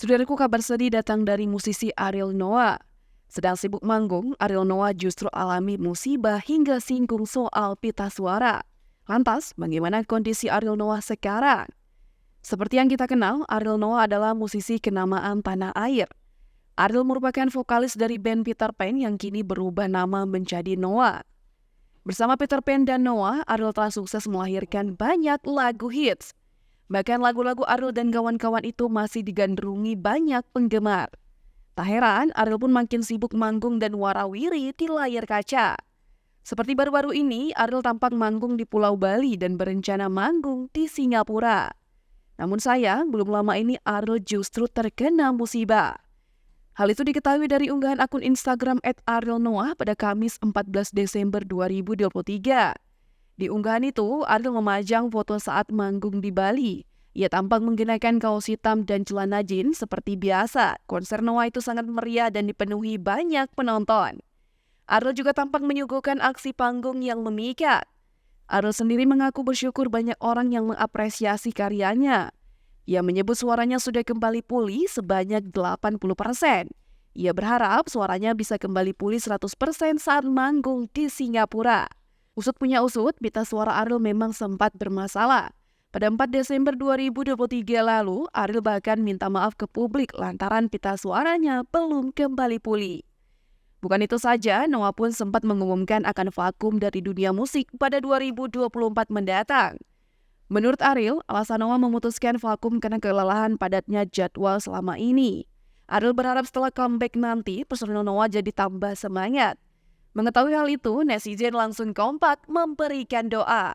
Saudaraku, kabar sedih datang dari musisi Ariel Noah. Sedang sibuk manggung, Ariel Noah justru alami musibah hingga singgung soal pita suara. Lantas, bagaimana kondisi Ariel Noah sekarang? Seperti yang kita kenal, Ariel Noah adalah musisi kenamaan tanah air. Ariel merupakan vokalis dari band Peter Pan yang kini berubah nama menjadi Noah. Bersama Peter Pan dan Noah, Ariel telah sukses melahirkan banyak lagu hits. Bahkan lagu-lagu Ariel dan kawan-kawan itu masih digandrungi banyak penggemar. Tak heran, Ariel pun makin sibuk manggung dan warawiri di layar kaca. Seperti baru-baru ini, Ariel tampak manggung di Pulau Bali dan berencana manggung di Singapura. Namun sayang, belum lama ini Ariel justru terkena musibah. Hal itu diketahui dari unggahan akun Instagram @arielnoah pada Kamis 14 Desember 2023. Di unggahan itu, Ariel memajang foto saat manggung di Bali. Ia tampak menggunakan kaos hitam dan celana jeans seperti biasa. Konser Noah itu sangat meriah dan dipenuhi banyak penonton. Ariel juga tampak menyuguhkan aksi panggung yang memikat. Ariel sendiri mengaku bersyukur banyak orang yang mengapresiasi karyanya. Ia menyebut suaranya sudah kembali pulih sebanyak 80%. Ia berharap suaranya bisa kembali pulih 100% saat manggung di Singapura. Usut punya usut, pita suara Ariel memang sempat bermasalah. Pada 4 Desember 2023 lalu, Ariel bahkan minta maaf ke publik lantaran pita suaranya belum kembali pulih. Bukan itu saja, Noah pun sempat mengumumkan akan vakum dari dunia musik pada 2024 mendatang. Menurut Ariel, alasan Noah memutuskan vakum karena kelelahan padatnya jadwal selama ini. Ariel berharap setelah comeback nanti, personil Noah jadi tambah semangat. Mengetahui hal itu, netizen langsung kompak memberikan doa.